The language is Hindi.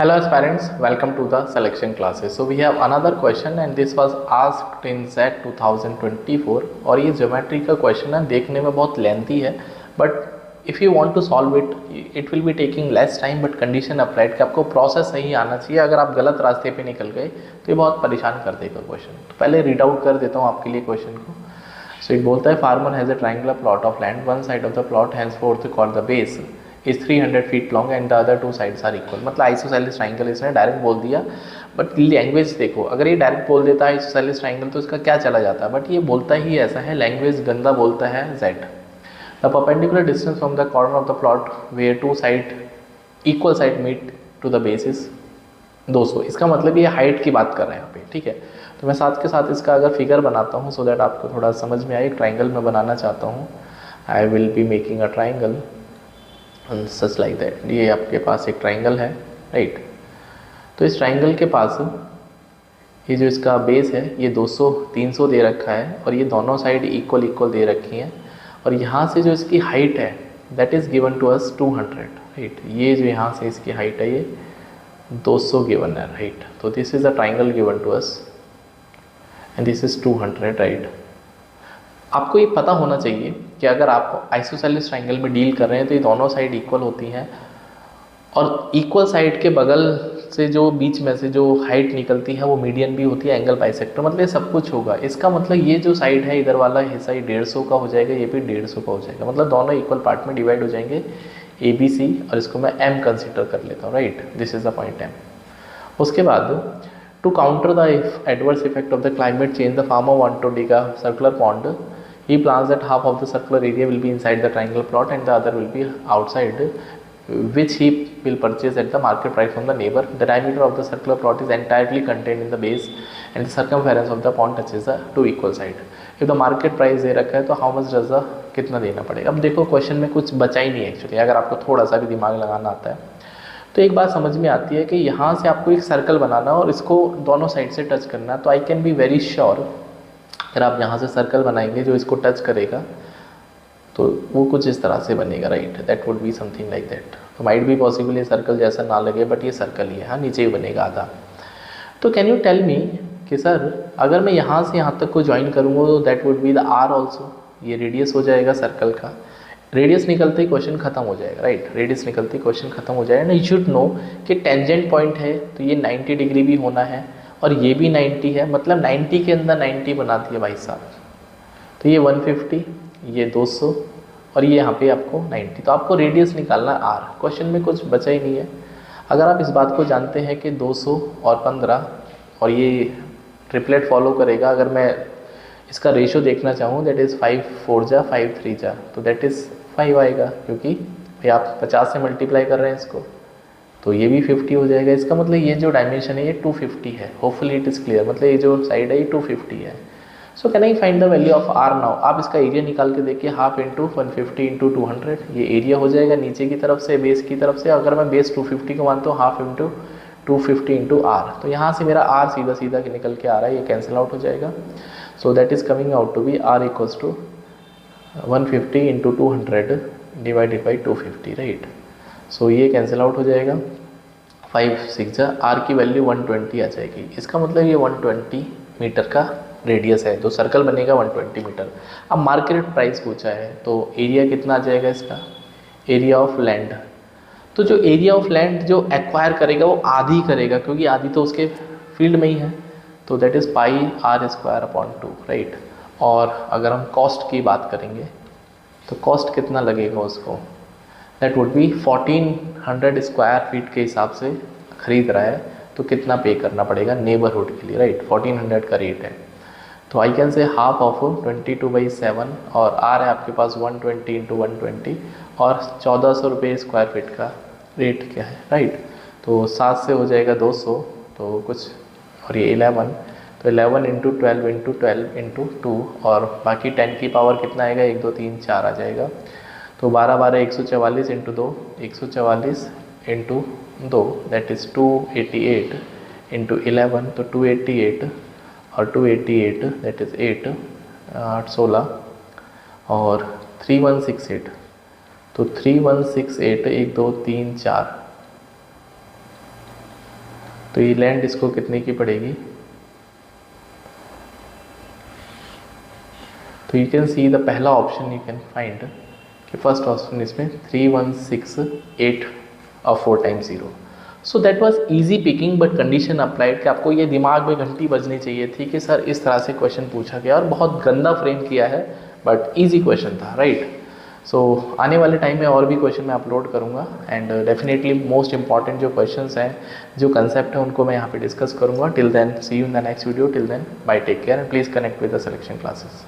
Hello aspirants, welcome to the selection classes. So we have another question and this was asked in Z 2024 और ये ज्योमेट्री का क्वेश्चन है, देखने में बहुत लेंथी है but if you want to solve it will be taking less time but condition applied कि आपको प्रोसेस सही आना चाहिए। अगर आप गलत रास्ते पे निकल गए तो ये बहुत परेशान कर देगा क्वेश्चन। तो पहले रीड आउट कर देता हूँ आपके लिए क्वेश्चन को। सो इट बोलता है farmer has a triangular plot of land, one side of the plot henceforth called the base is 300 feet long and the other two sides are equal। मतलब आइसोसेलेस ट्राइंगल इसने डायरेक्ट बोल दिया बट लैंग्वेज देखो, अगर ये डायरेक्ट बोल देता है आइसोसेलेस ट्राइंगल तो इसका क्या चला जाता है, बट ये बोलता ही ऐसा है, लैंग्वेज गंदा बोलता है z। The perpendicular distance from the corner of the plot where two side equal side meet to the base is 200। इसका मतलब ये हाइट की बात कर रहे हैं यहाँ पे, ठीक है। तो मैं साथ के साथ इसका अगर फिगर बनाता हूँ सो दैट आपको थोड़ा समझ में आए। एक ट्राइंगल मैं बनाना चाहता हूँ, I will be making a triangle such like that. ये आपके पास एक ट्राइंगल है, राइट। तो इस ट्राइंगल के पास ये जो इसका बेस है ये 200 300 दे रखा है और ये दोनों साइड इक्वल इक्वल दे रखी हैं और यहाँ से जो इसकी हाइट है that is given to us 200, right. ये जो यहाँ से इसकी हाइट है ये 200 गिवन है, राइट। तो this is a triangle given to us and this is 200, right. आपको ये पता होना चाहिए कि अगर आप आइसोसेलेस ट्राइंगल में डील कर रहे हैं तो ये दोनों साइड इक्वल होती हैं और इक्वल साइड के बगल से जो बीच में से जो हाइट निकलती है वो मीडियन भी होती है, एंगल बाइसेक्टर, मतलब ये सब कुछ होगा। इसका मतलब ये जो साइड है इधर वाला हिस्सा ये 150 का हो जाएगा, ये भी 150 का हो जाएगा, मतलब दोनों इक्वल पार्ट में डिवाइड हो जाएंगे ए बी सी और इसको मैं एम कंसिडर कर लेता हूँ, right. This is the point M. उसके बाद to counter the adverse effect of the climate change the farmer want to dig a circular pond. He plans that half of the circular area will be inside the triangle plot and the other will be outside, which he will purchase at the market price from the neighbor. The diameter of the circular plot is entirely contained in the base and the circumference of the pond touches the two equal side. If the market price दे रखा है तो how much does the कितना देना पड़ेगा। अब देखो क्वेश्चन में कुछ बचा ही नहीं एक्चुअली, अगर आपको थोड़ा सा भी दिमाग लगाना आता है तो एक बात समझ में आती है कि यहाँ से आपको एक सर्कल बनाना और इसको दोनों साइड से टच करना। तो I can be very sure अगर आप यहाँ से सर्कल बनाएंगे जो इसको टच करेगा तो वो कुछ इस तरह से बनेगा, right. That would be something like that. तो माइट बी पॉसिबल ये सर्कल जैसा ना लगे बट ये सर्कल ही है, हाँ नीचे ही बनेगा आधा। तो कैन यू टेल मी कि सर अगर मैं यहाँ से यहाँ तक को ज्वाइन करूँगा तो that would be the R also, ये रेडियस हो जाएगा सर्कल का। रेडियस निकलते ही क्वेश्चन खत्म हो जाएगा, राइट। रेडियस निकलते ही क्वेश्चन खत्म हो जाएगा। यू शुड नो कि टेंजेंट पॉइंट है तो ये 90 डिग्री भी होना है और ये भी 90 है, मतलब 90 के अंदर 90 बनाती है भाई साहब। तो ये 150, ये 200 और ये यहाँ पे आपको 90। तो आपको रेडियस निकालना आर, क्वेश्चन में कुछ बचा ही नहीं है। अगर आप इस बात को जानते हैं कि 200 और 15 और ये ट्रिपलेट फॉलो करेगा, अगर मैं इसका रेशो देखना चाहूँ दैट इज़ 5 4 जा 5 3 जा तो दैट इज़ 5 आएगा, क्योंकि भाई आप 50 से मल्टीप्लाई कर रहे हैं इसको तो ये भी 50 हो जाएगा। इसका मतलब ये जो डायमेंशन है ये 250 है। होपफुली इट इज़ क्लियर, मतलब ये जो साइड है ये 250 है। So can I find the value of R now. आप इसका एरिया निकाल के देखिए, हाफ इंटू 150 इंटू 200 ये एरिया हो जाएगा नीचे की तरफ से, बेस की तरफ से। अगर मैं बेस 250 को मानता हूँ, हाफ इंटू 250 इंटू आर, तो यहाँ से मेरा आर सीधा सीधा निकल के आ रहा है, ये कैंसिल आउट हो जाएगा। So that is coming out to be R equals to 150 into 200 divided by 250, right. So ये कैंसिल आउट हो जाएगा, 5 6 जा, आर की वैल्यू 120 आ जाएगी। इसका मतलब ये 120 मीटर का रेडियस है, तो सर्कल बनेगा 120 मीटर। अब मार्केट प्राइस पूछा है तो एरिया कितना आ जाएगा इसका, एरिया ऑफ लैंड। तो जो एरिया ऑफ लैंड जो एक्वायर करेगा वो आधी करेगा, क्योंकि आधी तो उसके फील्ड में ही है, तो that is pi R square upon 2, right. और अगर हम कॉस्ट की बात करेंगे तो कॉस्ट कितना लगेगा उसको, that would B 1400 square feet के हिसाब से खरीद रहा है तो कितना पे करना पड़ेगा नेबरहुड के लिए, राइट। 1400 का रेट है, तो I can say half of 22/7 और आर है आपके पास 120 इंटू 120 और 1400 रुपये स्क्वायर फीट का रेट क्या है, राइट। तो 7 से हो जाएगा 200 तो कुछ, और ये 11 तो 11 इंटू 12 इंटू 12 इंटू 2 और बाकी 10 की पावर कितना आएगा, 1 2 3 4 आ जाएगा। तो 12 12 144 into 2 144 into 2 that is 288 into 11 तो 288 और 288 दैट इज़ 8 8 16 और 3168 तो 3168 1 2 3 4 तो ये लेंथ इसको कितने की पड़ेगी, तो यू कैन सी द पहला ऑप्शन यू कैन फाइंड कि फर्स्ट ऑप्शन इसमें 3168 और 4 times 0. So that was easy picking but condition applied कि आपको ये दिमाग में घंटी बजनी चाहिए थी कि सर इस तरह से क्वेश्चन पूछा गया और बहुत गंदा फ्रेम किया है बट इजी क्वेश्चन था, राइट. सो आने वाले टाइम में और भी क्वेश्चन मैं अपलोड करूँगा एंड डेफिनेटली मोस्ट इंपॉर्टेंट जो क्वेश्चंस हैं, जो कंसेप्ट है, उनको मैं यहाँ पे डिस्कस करूँगा. Till then see you in the next video. Till then bye, take care and please connect with the selection classes.